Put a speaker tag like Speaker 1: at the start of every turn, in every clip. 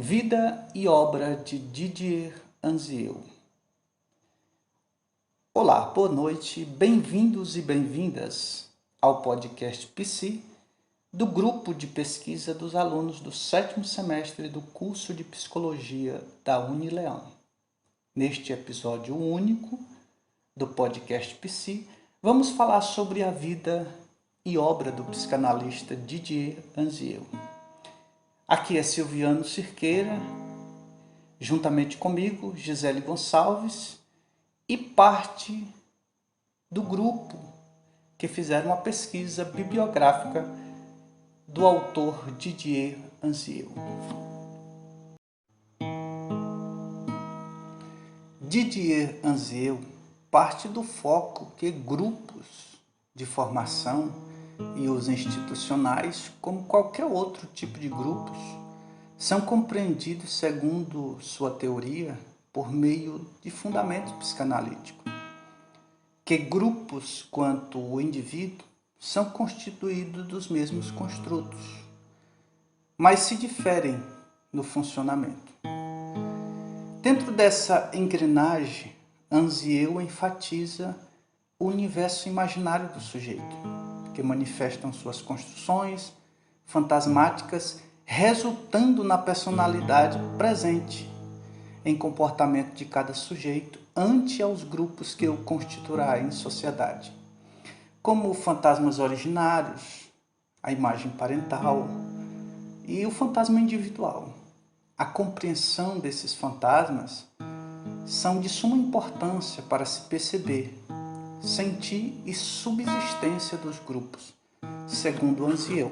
Speaker 1: Vida e obra de Didier Anziel. Olá, boa noite, bem-vindos e bem-vindas ao podcast PC do grupo de pesquisa dos alunos do 7º semestre do curso de Psicologia da Unileão. Neste episódio único do podcast PC, vamos falar sobre a vida e obra do psicanalista Didier Anziel. Aqui é Silviano Cirqueira, juntamente comigo, Gisele Gonçalves, e parte do grupo que fizeram uma pesquisa bibliográfica do autor Didier Anziel. Didier Anziel parte do foco que grupos de formação e os institucionais, como qualquer outro tipo de grupos, são compreendidos, segundo sua teoria, por meio de fundamento psicanalítico. Que grupos, quanto o indivíduo, são constituídos dos mesmos construtos, mas se diferem no funcionamento. Dentro dessa engrenagem, Anziel enfatiza o universo imaginário do sujeito, que manifestam suas construções fantasmáticas, resultando na personalidade presente em comportamento de cada sujeito ante aos grupos que o constituirá em sociedade, como fantasmas originários, a imagem parental e o fantasma individual. A compreensão desses fantasmas são de suma importância para se perceber, sentir e subsistência dos grupos, segundo Anziel.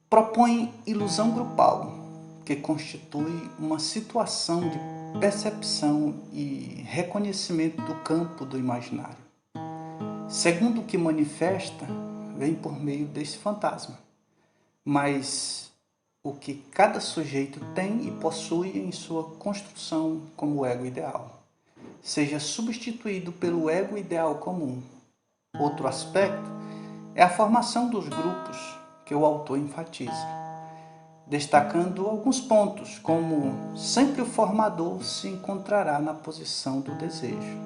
Speaker 1: Propõe ilusão grupal, que constitui uma situação de percepção e reconhecimento do campo do imaginário. Segundo o que manifesta, vem por meio desse fantasma, mas o que cada sujeito tem e possui em sua construção como ego ideal seja substituído pelo ego ideal comum. Outro aspecto é a formação dos grupos que o autor enfatiza, destacando alguns pontos, como sempre o formador se encontrará na posição do desejo.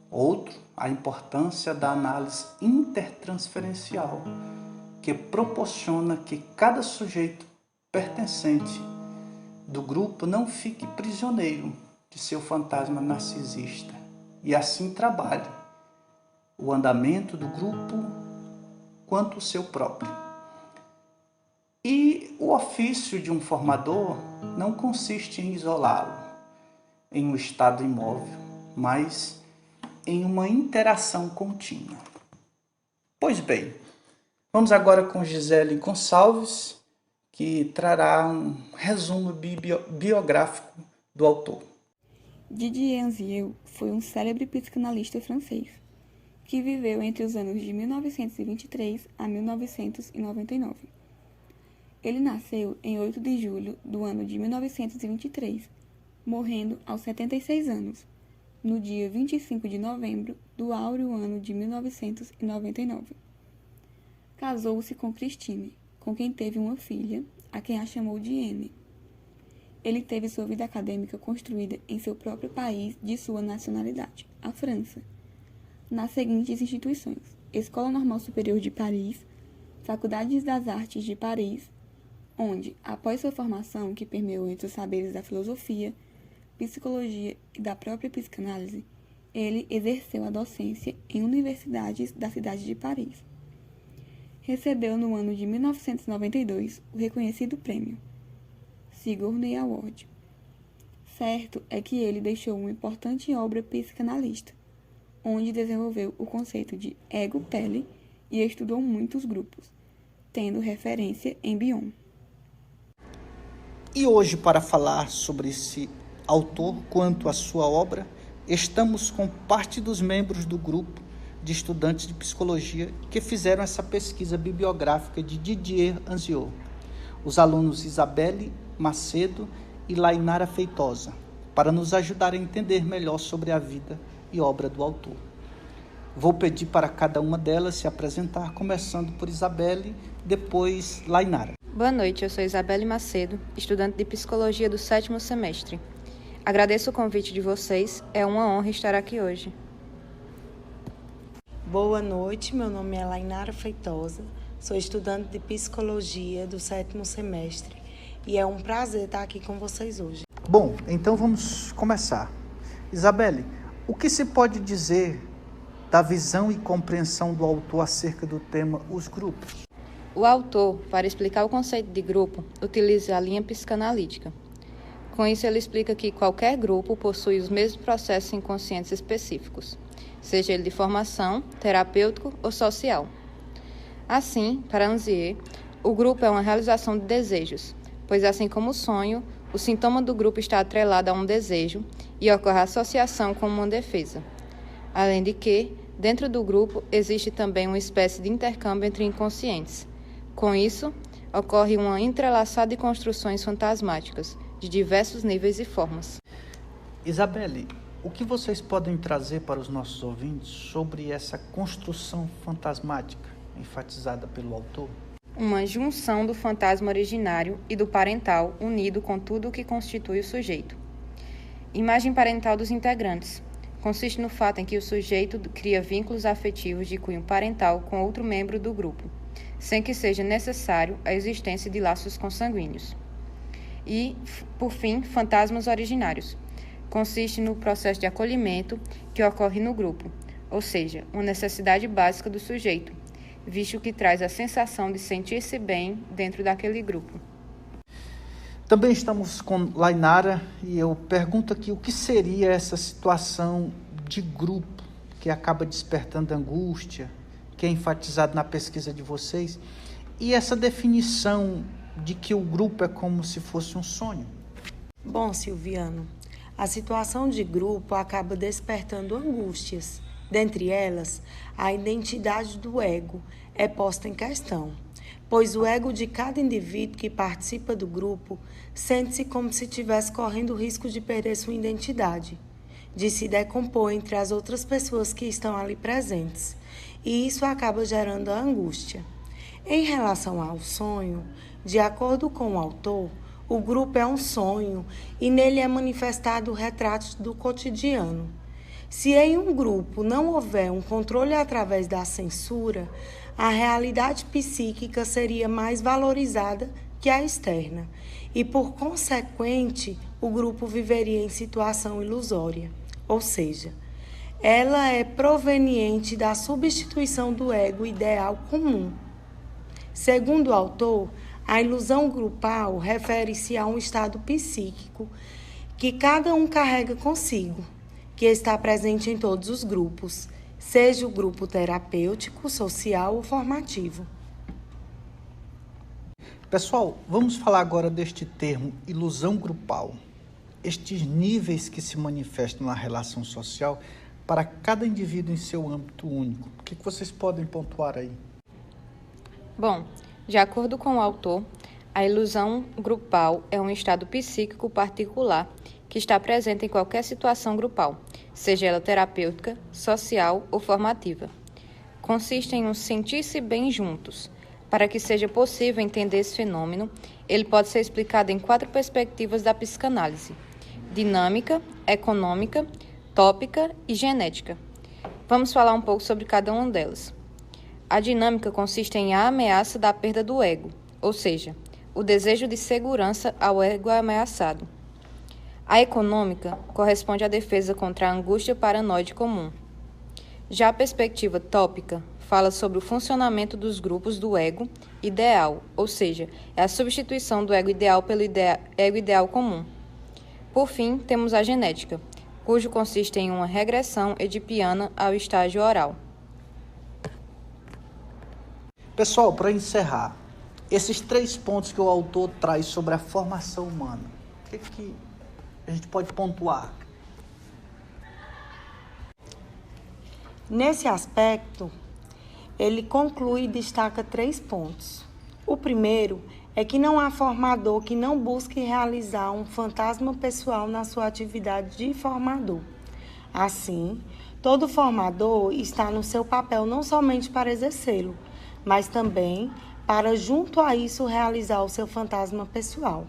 Speaker 1: Outro, a importância da análise intertransferencial, que proporciona que cada sujeito pertencente do grupo não fique prisioneiro de seu fantasma narcisista e assim trabalhe o andamento do grupo quanto o seu próprio. E o ofício de um formador não consiste em isolá-lo em um estado imóvel, mas em uma interação contínua. Pois bem, vamos agora com Gisele Gonçalves, que trará um resumo biográfico do autor.
Speaker 2: Didier Anziel foi um célebre psicanalista francês, que viveu entre os anos de 1923 a 1999. Ele nasceu em 8 de julho do ano de 1923, morrendo aos 76 anos, no dia 25 de novembro do áureo ano de 1999. Casou-se com Christine, com quem teve uma filha, a quem a chamou de Anne. Ele teve sua vida acadêmica construída em seu próprio país de sua nacionalidade, a França, nas seguintes instituições: Escola Normal Superior de Paris, Faculdades das Artes de Paris, onde, após sua formação, que permeou entre os saberes da filosofia, psicologia e da própria psicanálise, ele exerceu a docência em universidades da cidade de Paris. Recebeu no ano de 1992 o reconhecido prêmio Sigourney Award. Certo é que ele deixou uma importante obra psicanalista, onde desenvolveu o conceito de ego-pele e estudou muitos grupos, tendo referência em Bion.
Speaker 1: E hoje, para falar sobre esse autor quanto à sua obra, estamos com parte dos membros do grupo de estudantes de psicologia que fizeram essa pesquisa bibliográfica de Didier Anziel, os alunos Isabelle Macedo e Lainara Feitosa, para nos ajudar a entender melhor sobre a vida e obra do autor. Vou pedir para cada uma delas se apresentar, começando por Isabelle, depois Lainara.
Speaker 3: Boa noite, eu sou Isabelle Macedo, estudante de Psicologia do 7º semestre. Agradeço o convite de vocês, é uma honra estar aqui hoje.
Speaker 4: Boa noite, meu nome é Lainara Feitosa, sou estudante de Psicologia do 7º semestre e é um prazer estar aqui com vocês hoje.
Speaker 1: Bom, então vamos começar. Isabelle, o que se pode dizer da visão e compreensão do autor acerca do tema os grupos?
Speaker 3: O autor, para explicar o conceito de grupo, utiliza a linha psicanalítica. Com isso, ele explica que qualquer grupo possui os mesmos processos inconscientes específicos, seja ele de formação, terapêutico ou social. Assim, para Anzier, o grupo é uma realização de desejos, pois assim como o sonho, o sintoma do grupo está atrelado a um desejo e ocorre a associação com uma defesa. Além de que, dentro do grupo, existe também uma espécie de intercâmbio entre inconscientes. Com isso, ocorre uma entrelaçada de construções fantasmáticas, de diversos níveis e formas.
Speaker 1: Isabelle, o que vocês podem trazer para os nossos ouvintes sobre essa construção fantasmática enfatizada pelo autor?
Speaker 3: Uma junção do fantasma originário e do parental unido com tudo o que constitui o sujeito. Imagem parental dos integrantes. Consiste no fato em que o sujeito cria vínculos afetivos de cunho parental com outro membro do grupo, sem que seja necessário a existência de laços consanguíneos. E, por fim, fantasmas originários. Consiste no processo de acolhimento que ocorre no grupo, ou seja, uma necessidade básica do sujeito, visto que traz a sensação de sentir-se bem dentro daquele grupo.
Speaker 1: Também estamos com Lainara e eu pergunto aqui o que seria essa situação de grupo que acaba despertando angústia, que é enfatizado na pesquisa de vocês, e essa definição de que o grupo é como se fosse um sonho.
Speaker 4: Bom, Silviano, a situação de grupo acaba despertando angústias. Dentre elas, a identidade do ego é posta em questão, pois o ego de cada indivíduo que participa do grupo sente-se como se estivesse correndo o risco de perder sua identidade, de se decompor entre as outras pessoas que estão ali presentes, e isso acaba gerando a angústia. Em relação ao sonho, de acordo com o autor, o grupo é um sonho e nele é manifestado o retrato do cotidiano. Se em um grupo não houver um controle através da censura, a realidade psíquica seria mais valorizada que a externa e, por consequente, o grupo viveria em situação ilusória, ou seja, ela é proveniente da substituição do ego ideal comum. Segundo o autor, a ilusão grupal refere-se a um estado psíquico que cada um carrega consigo, que está presente em todos os grupos, seja o grupo terapêutico, social ou formativo.
Speaker 1: Pessoal, vamos falar agora deste termo ilusão grupal. Estes níveis que se manifestam na relação social para cada indivíduo em seu âmbito único. O que vocês podem pontuar aí?
Speaker 3: Bom, de acordo com o autor, a ilusão grupal é um estado psíquico particular que está presente em qualquer situação grupal, seja ela terapêutica, social ou formativa. Consiste em um sentir-se bem juntos. Para que seja possível entender esse fenômeno, ele pode ser explicado em 4 perspectivas da psicanálise: dinâmica, econômica, tópica e genética. Vamos falar um pouco sobre cada uma delas. A dinâmica consiste em a ameaça da perda do ego, ou seja, o desejo de segurança ao ego ameaçado. A econômica corresponde à defesa contra a angústia paranoide comum. Já a perspectiva tópica fala sobre o funcionamento dos grupos do ego ideal, ou seja, é a substituição do ego ideal pelo ego ideal comum. Por fim, temos a genética, cujo consiste em uma regressão edipiana ao estágio oral.
Speaker 1: Pessoal, para encerrar, esses 3 pontos que o autor traz sobre a formação humana, o que a gente pode pontuar?
Speaker 4: Nesse aspecto, ele conclui e destaca 3 pontos. O primeiro é que não há formador que não busque realizar um fantasma pessoal na sua atividade de formador. Assim, todo formador está no seu papel não somente para exercê-lo, mas também para, junto a isso, realizar o seu fantasma pessoal.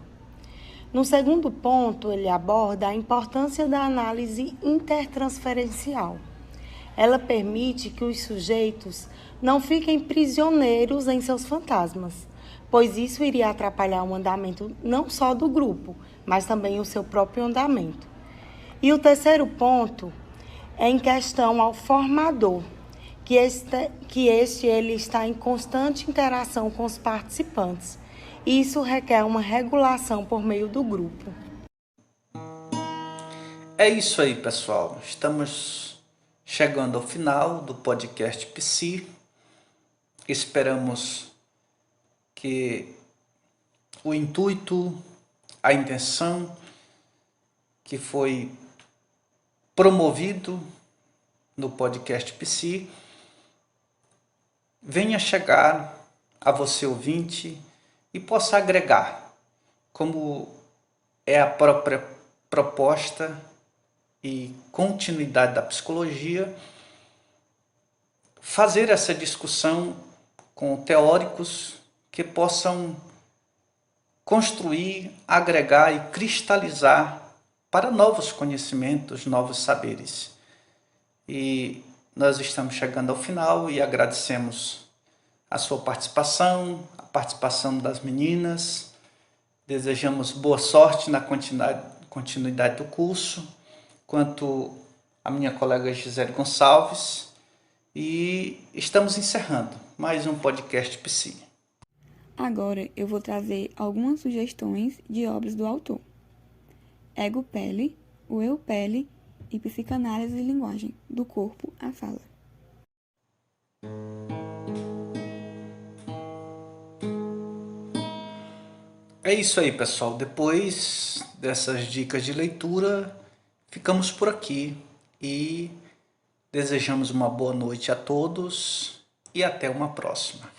Speaker 4: No segundo ponto, ele aborda a importância da análise intertransferencial. Ela permite que os sujeitos não fiquem prisioneiros em seus fantasmas, pois isso iria atrapalhar o andamento não só do grupo, mas também o seu próprio andamento. E o terceiro ponto é em questão ao formador, que ele está em constante interação com os participantes. E isso requer uma regulação por meio do grupo.
Speaker 1: É isso aí, pessoal. Estamos chegando ao final do podcast Psi. Esperamos que o intuito, a intenção que foi promovido no podcast Psi venha chegar a você, ouvinte, e possa agregar, como é a própria proposta e continuidade da psicologia, fazer essa discussão com teóricos que possam construir, agregar e cristalizar para novos conhecimentos, novos saberes. E nós estamos chegando ao final e agradecemos a sua participação, a participação das meninas. Desejamos boa sorte na continuidade do curso, quanto a minha colega Gisele Gonçalves. E estamos encerrando mais um podcast Psi.
Speaker 2: Agora eu vou trazer algumas sugestões de obras do autor. Ego Pele, o Eu Pele e Psicanálise e Linguagem, do Corpo à Fala.
Speaker 1: É isso aí, pessoal. Depois dessas dicas de leitura, ficamos por aqui e desejamos uma boa noite a todos e até uma próxima.